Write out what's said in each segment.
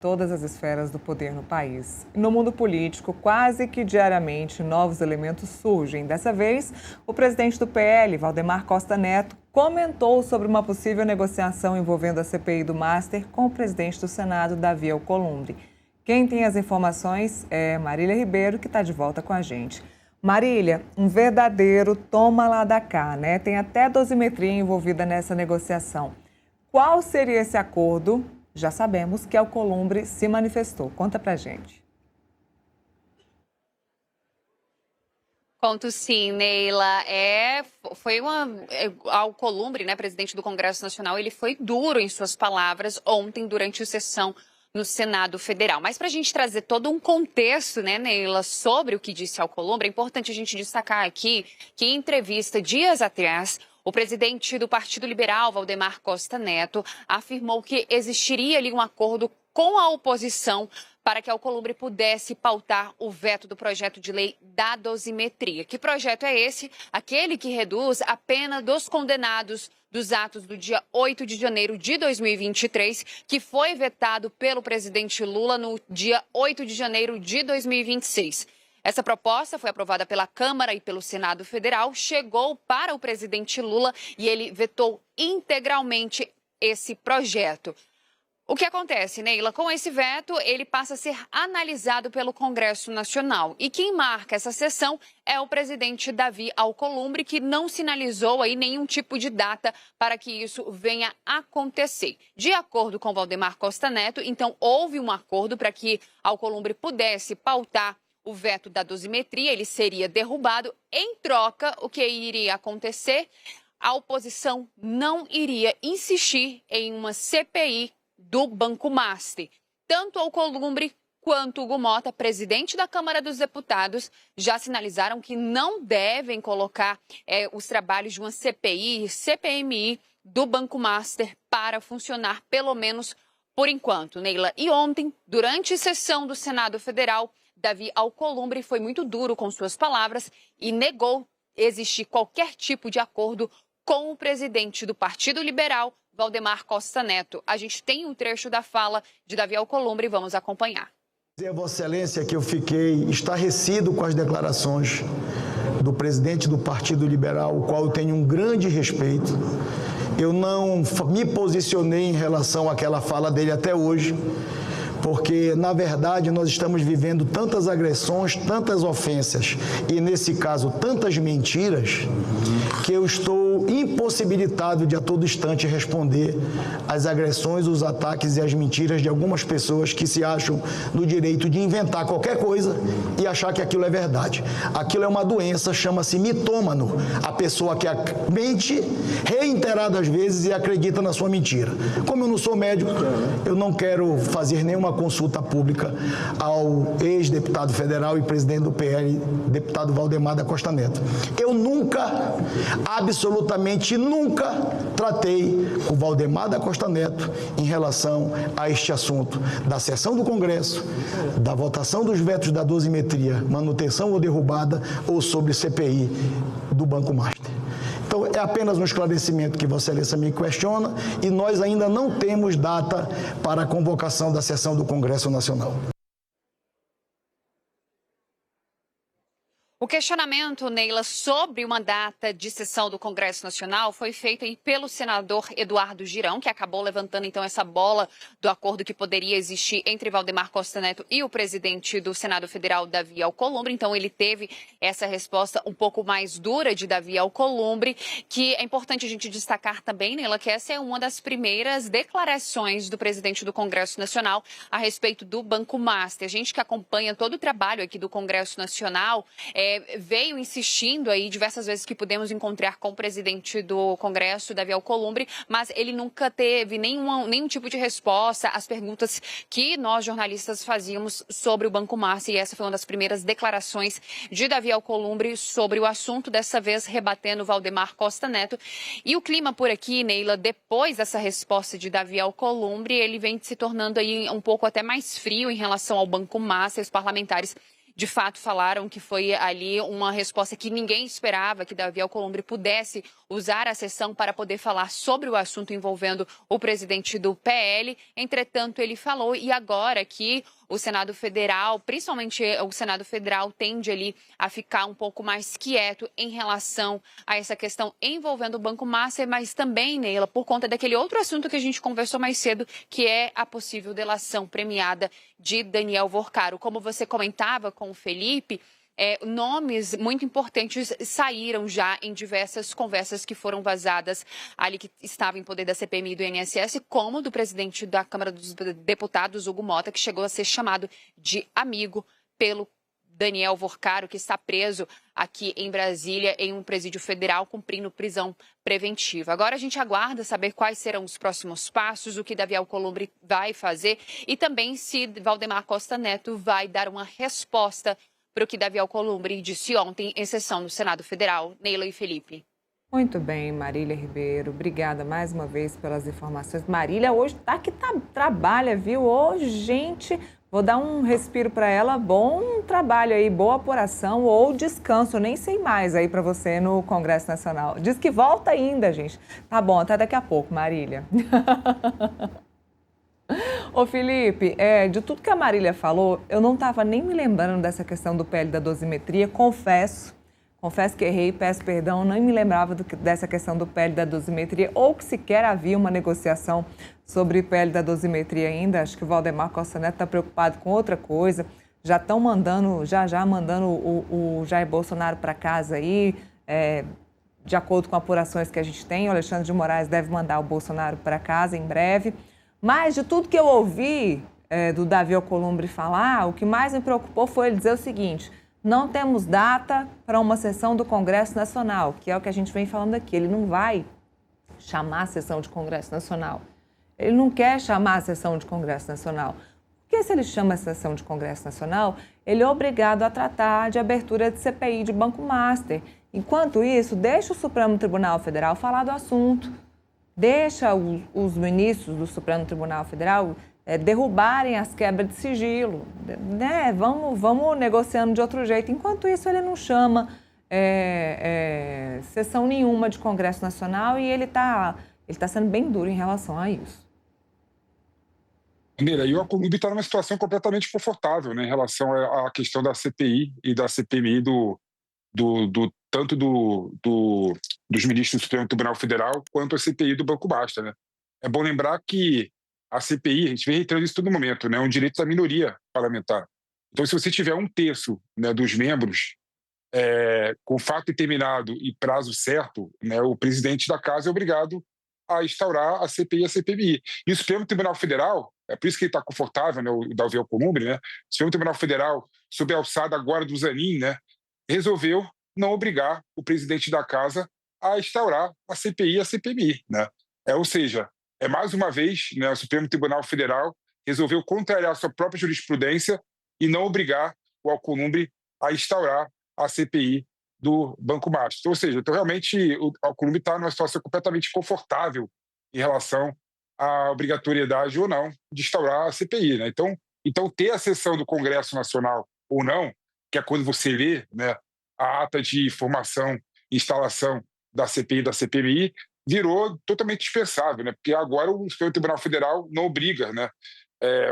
todas as esferas do poder no país. No mundo político, quase que diariamente, novos elementos surgem. Dessa vez, o presidente do PL, Valdemar Costa Neto, comentou sobre uma possível negociação envolvendo a CPI do Master com o presidente do Senado, Davi Alcolumbre. Quem tem as informações é Marília Ribeiro, que está de volta com a gente. Marília, um verdadeiro toma lá da cá, né? Tem até dosimetria envolvida nessa negociação. Qual seria esse acordo? Já sabemos que Alcolumbre se manifestou. Conta pra gente. Conto sim, Neila. Alcolumbre, né, presidente do Congresso Nacional, ele foi duro em suas palavras ontem durante a sessão no Senado Federal. Mas para a gente trazer todo um contexto, né, Neila, sobre o que disse Alcolumbre, é importante a gente destacar aqui que em entrevista dias atrás, o presidente do Partido Liberal, Valdemar Costa Neto, afirmou que existiria ali um acordo com a oposição para que Alcolumbre pudesse pautar o veto do projeto de lei da dosimetria. Que projeto é esse? Aquele que reduz a pena dos condenados dos atos do dia 8 de janeiro de 2023, que foi vetado pelo presidente Lula no dia 8 de janeiro de 2026. Essa proposta foi aprovada pela Câmara e pelo Senado Federal, chegou para o presidente Lula e ele vetou integralmente esse projeto. O que acontece, Neila? Com esse veto, ele passa a ser analisado pelo Congresso Nacional. E quem marca essa sessão é o presidente Davi Alcolumbre, que não sinalizou aí nenhum tipo de data para que isso venha acontecer. De acordo com Valdemar Costa Neto, então houve um acordo para que Alcolumbre pudesse pautar o veto da dosimetria, ele seria derrubado. Em troca, o que iria acontecer? A oposição não iria insistir em uma CPI do Banco Master. Tanto Alcolumbre quanto Hugo Mota, presidente da Câmara dos Deputados, já sinalizaram que não devem colocar os trabalhos de uma CPI, CPMI do Banco Master para funcionar, pelo menos por enquanto, Neila. E ontem, durante a sessão do Senado Federal, Davi Alcolumbre foi muito duro com suas palavras e negou existir qualquer tipo de acordo com o presidente do Partido Liberal, Valdemar Costa Neto. A gente tem um trecho da fala de Davi Alcolumbre e vamos acompanhar. Dizer a Vossa Excelência que eu fiquei estarrecido com as declarações do presidente do Partido Liberal, o qual eu tenho um grande respeito. Eu não me posicionei em relação àquela fala dele até hoje, porque, na verdade, nós estamos vivendo tantas agressões, tantas ofensas e, nesse caso, tantas mentiras, que eu estou impossibilitado de a todo instante responder às agressões, os ataques e as mentiras de algumas pessoas que se acham no direito de inventar qualquer coisa e achar que aquilo é verdade. Aquilo é uma doença, chama-se mitômano, a pessoa que mente reiteradas vezes e acredita na sua mentira. Como eu não sou médico, eu não quero fazer nenhuma consulta pública ao ex-deputado federal e presidente do PL, deputado Valdemar da Costa Neto. Eu nunca, absolutamente nunca, tratei o Valdemar da Costa Neto em relação a este assunto da sessão do Congresso, da votação dos vetos da dosimetria, manutenção ou derrubada, ou sobre CPI do Banco Master. Então, é apenas um esclarecimento que Vossa Excelência me questiona e nós ainda não temos data para a convocação da sessão do Congresso Nacional. O questionamento, Neila, sobre uma data de sessão do Congresso Nacional foi feito pelo senador Eduardo Girão, que acabou levantando então essa bola do acordo que poderia existir entre Valdemar Costa Neto e o presidente do Senado Federal, Davi Alcolumbre. Então ele teve essa resposta um pouco mais dura de Davi Alcolumbre, que é importante a gente destacar também, Neila, que essa é uma das primeiras declarações do presidente do Congresso Nacional a respeito do Banco Master. A gente que acompanha todo o trabalho aqui do Congresso Nacional veio insistindo aí diversas vezes que pudemos encontrar com o presidente do Congresso, Davi Alcolumbre, mas ele nunca teve nenhum tipo de resposta às perguntas que nós jornalistas fazíamos sobre o Banco Master, e essa foi uma das primeiras declarações de Davi Alcolumbre sobre o assunto, dessa vez rebatendo Valdemar Costa Neto. E o clima por aqui, Neila, depois dessa resposta de Davi Alcolumbre, ele vem se tornando aí um pouco até mais frio em relação ao Banco Master. Os parlamentares de fato falaram que foi ali uma resposta que ninguém esperava, que Davi Alcolumbre pudesse usar a sessão para poder falar sobre o assunto envolvendo o presidente do PL. Entretanto, ele falou, e agora que o Senado Federal, principalmente o Senado Federal, tende ali a ficar um pouco mais quieto em relação a essa questão envolvendo o Banco Master, mas também, Neila, por conta daquele outro assunto que a gente conversou mais cedo, que é a possível delação premiada de Daniel Worcaro. Como você comentava com o Felipe, nomes muito importantes saíram já em diversas conversas que foram vazadas ali, que estavam em poder da CPMI e do INSS, como do presidente da Câmara dos Deputados, Hugo Mota, que chegou a ser chamado de amigo pelo Daniel Worcaro, que está preso aqui em Brasília, em um presídio federal, cumprindo prisão preventiva. Agora a gente aguarda saber quais serão os próximos passos, o que Davi Alcolumbre vai fazer e também se Valdemar Costa Neto vai dar uma resposta para o que Davi Alcolumbre disse ontem em sessão no Senado Federal. Neila e Felipe. Muito bem, Marília Ribeiro. Obrigada mais uma vez pelas informações. Marília hoje trabalha, viu? Hoje, gente, vou dar um respiro para ela. Bom trabalho aí, boa apuração ou descanso, nem sei mais aí para você no Congresso Nacional. Diz que volta ainda, gente. Tá bom, até daqui a pouco, Marília. Ô Felipe, de tudo que a Marília falou, eu não estava nem me lembrando dessa questão do PL da dosimetria, confesso que errei, peço perdão, não me lembrava dessa questão do PL da dosimetria, ou que sequer havia uma negociação sobre o PL da dosimetria ainda. Acho que o Valdemar Costa Neto está preocupado com outra coisa, já estão mandando o Jair Bolsonaro para casa aí, de acordo com apurações que a gente tem, o Alexandre de Moraes deve mandar o Bolsonaro para casa em breve. Mas de tudo que eu ouvi do Davi Alcolumbre falar, o que mais me preocupou foi ele dizer o seguinte: não temos data para uma sessão do Congresso Nacional, que é o que a gente vem falando aqui. Ele não vai chamar a sessão de Congresso Nacional. Ele não quer chamar a sessão de Congresso Nacional. Porque se ele chama a sessão de Congresso Nacional, ele é obrigado a tratar de abertura de CPI de Banco Master. Enquanto isso, deixa o Supremo Tribunal Federal falar do assunto. Deixa os ministros do Supremo Tribunal Federal derrubarem as quebras de sigilo. Né? Vamos negociando de outro jeito. Enquanto isso, ele não chama sessão nenhuma de Congresso Nacional e ele tá sendo bem duro em relação a isso. Neila, e o Alcolumbre está numa situação completamente confortável, né, em relação à questão da CPI e da CPMI tanto dos ministros do Supremo Tribunal Federal quanto a CPI do Banco Master, né? É bom lembrar que a CPI, a gente vem reiterando isso todo momento, né, é um direito da minoria parlamentar. Então, se você tiver 1/3, né, dos membros com fato determinado e prazo certo, né, o presidente da casa é obrigado a instaurar a CPI e a CPMI. E o Supremo Tribunal Federal, é por isso que ele está confortável, né, o Davi Alcolumbre, né, o Supremo Tribunal Federal, sob a alçada agora do Zanin, né, resolveu não obrigar o presidente da casa a instaurar a CPI e a CPMI, né? Ou seja, mais uma vez, né, o Supremo Tribunal Federal resolveu contrariar a sua própria jurisprudência e não obrigar o Alcolumbre a instaurar a CPI do Banco Master. Ou seja, então realmente o Alcolumbre está numa situação completamente confortável em relação à obrigatoriedade ou não de instaurar a CPI, né? Então ter a sessão do Congresso Nacional ou não, que é quando você lê, né, a ata de formação e instalação da CPI e da CPMI, virou totalmente dispensável, né? Porque agora o Supremo Tribunal Federal não obriga, né,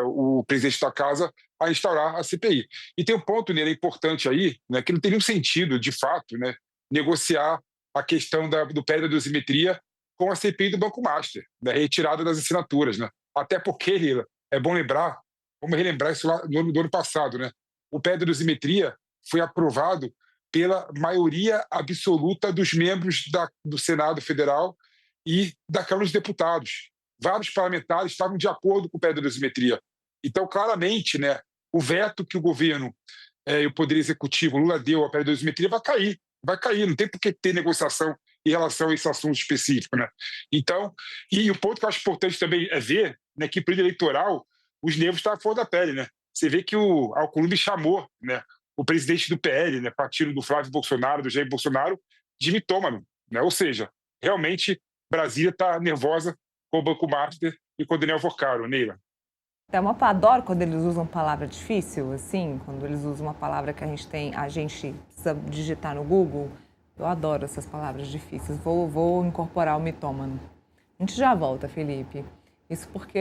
o presidente da casa a instaurar a CPI. E tem um ponto nele importante aí, né, que não tem nenhum sentido, de fato, né, negociar a questão do PL da dosimetria com a CPI do Banco Master, né, retirada das assinaturas, né? Até porque, Lila, é bom lembrar, vamos relembrar isso lá no ano passado, né? O PL da dosimetria foi aprovado pela maioria absoluta dos membros do Senado Federal e da Câmara dos Deputados. Vários parlamentares estavam de acordo com o PL da dosimetria. Então, claramente, né, o veto que o governo e o Poder Executivo, Lula, deu ao PL da dosimetria vai cair, não tem por que ter negociação em relação a esse assunto específico, né? Então, e o ponto que eu acho importante também é ver, né, que, período eleitoral, os nervos estão à flor da pele, né? Você vê que o Alcolumbre chamou, né, o presidente do PL, né, partido do Flávio Bolsonaro, do Jair Bolsonaro, de mitômano, né? Ou seja, realmente Brasília está nervosa com o Banco Master e com o Daniel Worcaro, Neila. Adoro quando eles usam palavra difícil, assim, quando eles usam uma palavra que a gente precisa digitar no Google. Eu adoro essas palavras difíceis. Vou incorporar o mitômano. A gente já volta, Felipe. Isso porque